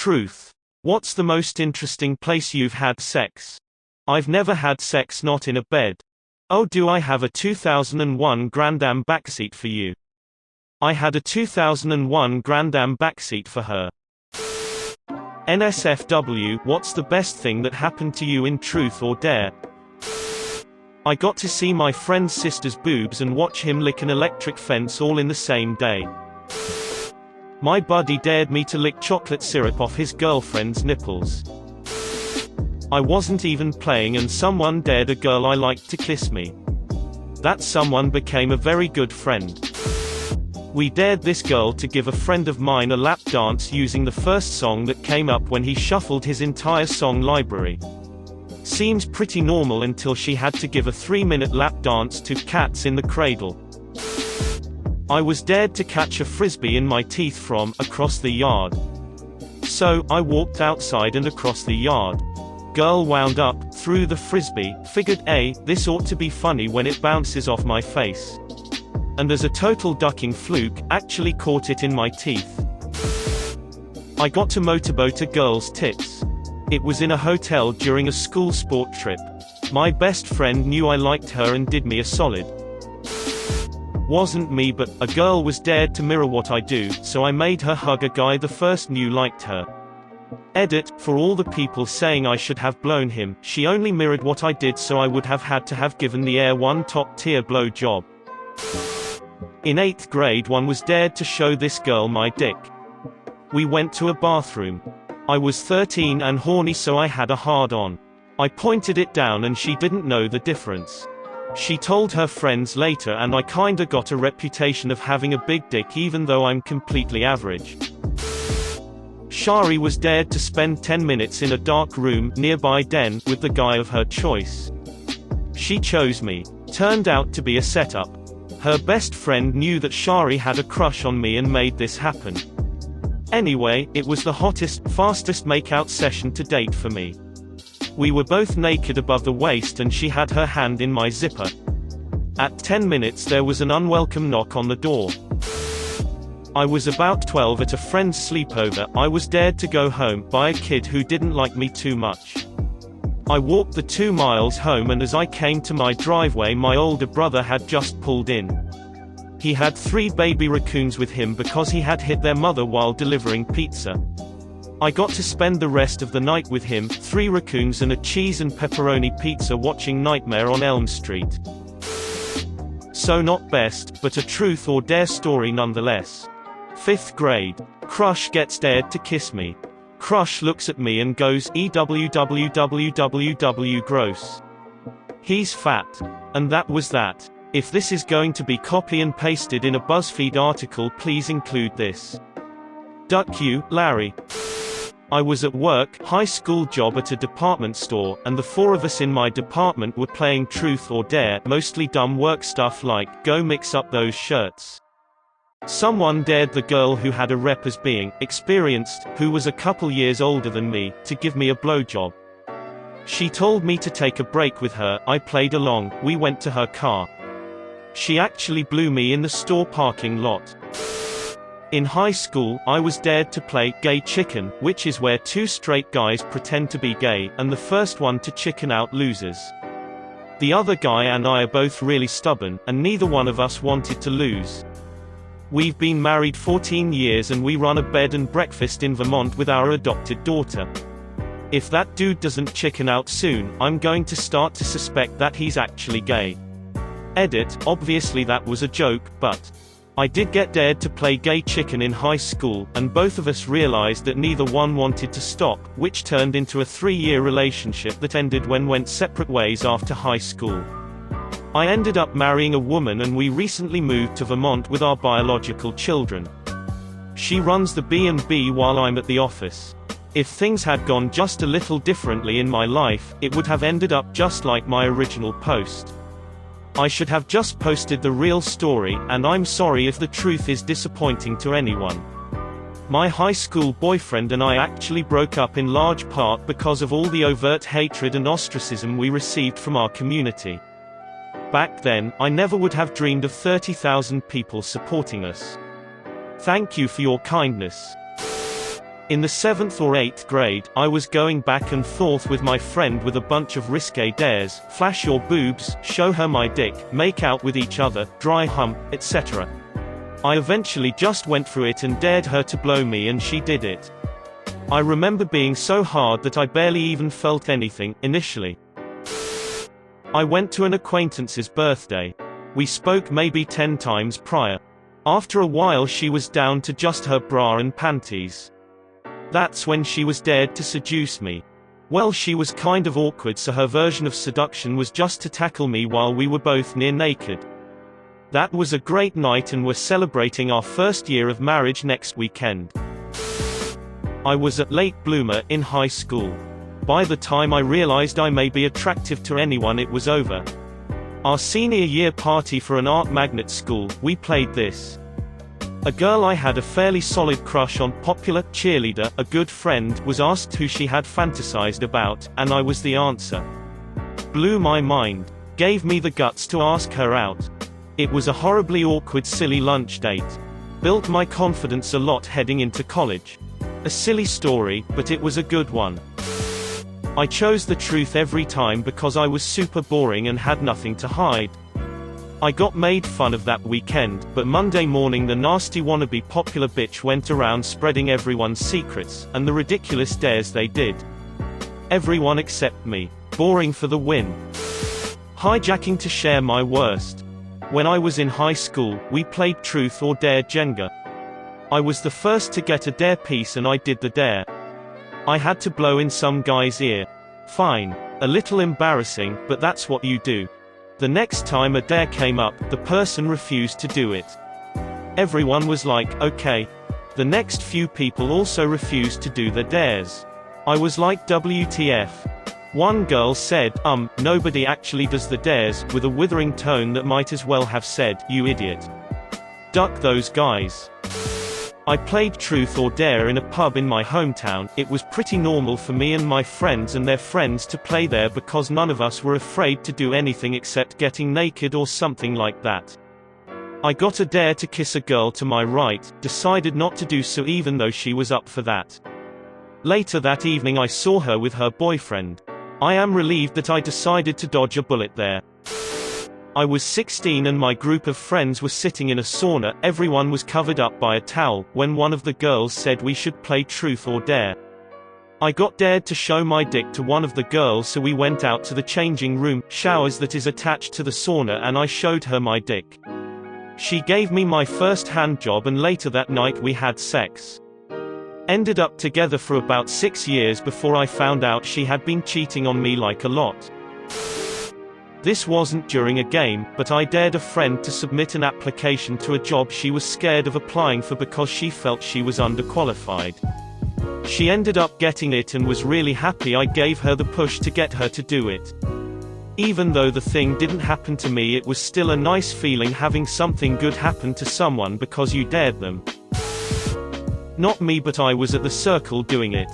Truth. What's the most interesting place you've had sex? I've never had sex, not in a bed. Oh, do I have a 2001 Grand Am backseat for you? I had a 2001 Grand Am backseat for her. NSFW. What's the best thing that happened to you in Truth or Dare? I got to see my friend's sister's boobs and watch him lick an electric fence all in the same day. My buddy dared me to lick chocolate syrup off his girlfriend's nipples. I wasn't even playing and someone dared a girl I liked to kiss me. That someone became a very good friend. We dared this girl to give a friend of mine a lap dance using the first song that came up when he shuffled his entire song library. Seems pretty normal until she had to give a 3-minute lap dance to Cats in the Cradle. I was dared to catch a frisbee in my teeth from across the yard. So, I walked outside and across the yard. Girl wound up, threw the frisbee, figured, this ought to be funny when it bounces off my face. And as a total ducking fluke, actually caught it in my teeth. I got to motorboat a girl's tits. It was in a hotel during a school sport trip. My best friend knew I liked her and did me a solid. Wasn't me, but a girl was dared to mirror what I do, so I made her hug a guy the first knew liked her. Edit, for all the people saying I should have blown him, she only mirrored what I did, so I would have had to have given the air one top-tier blow job. In 8th grade, one was dared to show this girl my dick. We went to a bathroom. I was 13 and horny, so I had a hard-on. I pointed it down and she didn't know the difference. She told her friends later and I kinda got a reputation of having a big dick even though I'm completely average. Shari was dared to spend 10 minutes in a dark room nearby den with the guy of her choice. She chose me. Turned out to be a setup. Her best friend knew that Shari had a crush on me and made this happen. Anyway, it was the hottest, fastest makeout session to date for me. We were both naked above the waist and she had her hand in my zipper. At 10 minutes there was an unwelcome knock on the door. I was about 12 at a friend's sleepover. I was dared to go home by a kid who didn't like me too much. I walked the 2 miles home and as I came to my driveway my older brother had just pulled in. He had 3 baby raccoons with him because he had hit their mother while delivering pizza. I got to spend the rest of the night with him, 3 raccoons and a cheese and pepperoni pizza watching Nightmare on Elm Street. So not best, but a truth or dare story nonetheless. 5th grade. Crush gets dared to kiss me. Crush looks at me and goes, "EWWWWW gross. He's fat." And that was that. If this is going to be copy and pasted in a BuzzFeed article, please include this. Duck you, Larry. I was at work, high school job at a department store, and the 4 of us in my department were playing Truth or Dare, mostly dumb work stuff like, go mix up those shirts. Someone dared the girl who had a rep as being experienced, who was a couple years older than me, to give me a blowjob. She told me to take a break with her. I played along. We went to her car. She actually blew me in the store parking lot. In high school, I was dared to play gay chicken, which is where 2 straight guys pretend to be gay, and the first one to chicken out loses. The other guy and I are both really stubborn, and neither one of us wanted to lose. We've been married 14 years and we run a bed and breakfast in Vermont with our adopted daughter. If that dude doesn't chicken out soon, I'm going to start to suspect that he's actually gay. Edit, obviously that was a joke, but I did get dared to play gay chicken in high school, and both of us realized that neither one wanted to stop, which turned into a 3-year relationship that ended when went separate ways after high school. I ended up marrying a woman and we recently moved to Vermont with our biological children. She runs the B&B while I'm at the office. If things had gone just a little differently in my life, it would have ended up just like my original post. I should have just posted the real story, and I'm sorry if the truth is disappointing to anyone. My high school boyfriend and I actually broke up in large part because of all the overt hatred and ostracism we received from our community. Back then, I never would have dreamed of 30,000 people supporting us. Thank you for your kindness. In the 7th or 8th grade, I was going back and forth with my friend with a bunch of risque dares: flash your boobs, show her my dick, make out with each other, dry hump, etc. I eventually just went through it and dared her to blow me, and she did it. I remember being so hard that I barely even felt anything, initially. I went to an acquaintance's birthday. We spoke maybe 10 times prior. After a while she was down to just her bra and panties. That's when she was dared to seduce me. Well, she was kind of awkward, so her version of seduction was just to tackle me while we were both near naked. That was a great night, and we're celebrating our first year of marriage next weekend. I was a late bloomer in high school. By the time I realized I may be attractive to anyone, it was over. Our senior year party for an art magnet school, we played this. A girl I had a fairly solid crush on, popular cheerleader, a good friend, was asked who she had fantasized about, and I was the answer. Blew my mind. Gave me the guts to ask her out. It was a horribly awkward, silly lunch date. Built my confidence a lot heading into college. A silly story, but it was a good one. I chose the truth every time because I was super boring and had nothing to hide. I got made fun of that weekend, but Monday morning the nasty wannabe popular bitch went around spreading everyone's secrets, and the ridiculous dares they did. Everyone except me. Boring for the win. Hijacking to share my worst. When I was in high school, we played Truth or Dare Jenga. I was the first to get a dare piece and I did the dare. I had to blow in some guy's ear. Fine. A little embarrassing, but that's what you do. The next time a dare came up, the person refused to do it. Everyone was like, okay. The next few people also refused to do their dares. I was like, WTF. One girl said, nobody actually does the dares, with a withering tone that might as well have said, you idiot. Duck those guys. I played Truth or Dare in a pub in my hometown. It was pretty normal for me and my friends and their friends to play there because none of us were afraid to do anything except getting naked or something like that. I got a dare to kiss a girl to my right, decided not to do so even though she was up for that. Later that evening I saw her with her boyfriend. I am relieved that I decided to dodge a bullet there. I was 16 and my group of friends were sitting in a sauna. Everyone was covered up by a towel, when one of the girls said we should play Truth or Dare. I got dared to show my dick to one of the girls, so we went out to the changing room, showers that is attached to the sauna, and I showed her my dick. She gave me my first hand job and later that night we had sex. Ended up together for about 6 years before I found out she had been cheating on me like a lot. This wasn't during a game, but I dared a friend to submit an application to a job she was scared of applying for because she felt she was underqualified. She ended up getting it and was really happy I gave her the push to get her to do it. Even though the thing didn't happen to me, it was still a nice feeling having something good happen to someone because you dared them. Not me, but I was at the circle doing it.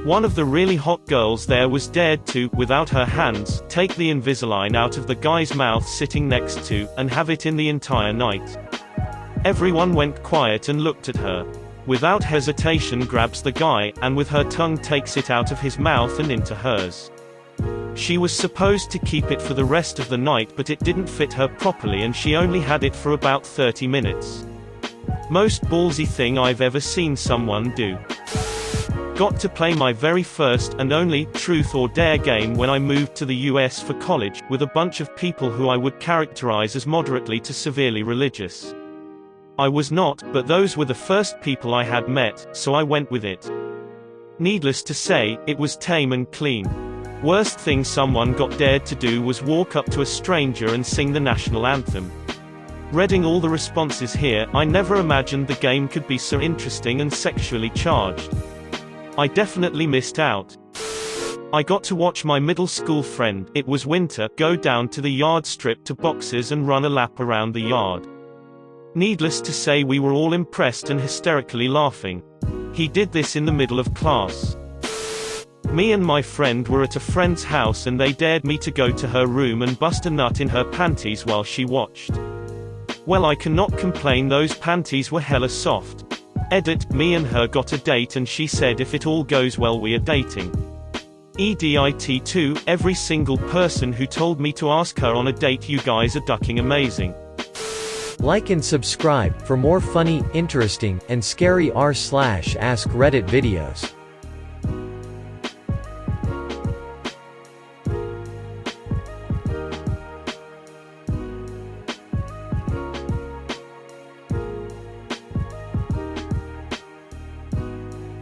One of the really hot girls there was dared to, without her hands, take the Invisalign out of the guy's mouth sitting next to, and have it in the entire night. Everyone went quiet and looked at her. Without hesitation grabs the guy, and with her tongue takes it out of his mouth and into hers. She was supposed to keep it for the rest of the night, but it didn't fit her properly and she only had it for about 30 minutes. Most ballsy thing I've ever seen someone do. Got to play my very first, and only, Truth or Dare game when I moved to the US for college, with a bunch of people who I would characterize as moderately to severely religious. I was not, but those were the first people I had met, so I went with it. Needless to say, it was tame and clean. Worst thing someone got dared to do was walk up to a stranger and sing the national anthem. Reading all the responses here, I never imagined the game could be so interesting and sexually charged. I definitely missed out. I got to watch my middle school friend, it was winter, go down to the yard strip to boxes and run a lap around the yard. Needless to say, we were all impressed and hysterically laughing. He did this in the middle of class. Me and my friend were at a friend's house and they dared me to go to her room and bust a nut in her panties while she watched. Well, I cannot complain, those panties were hella soft. Edit, me and her got a date and she said if it all goes well we are dating. Edit 2, every single person who told me to ask her on a date, you guys are ducking amazing. Like and subscribe for more funny, interesting, and scary r/ask Reddit videos.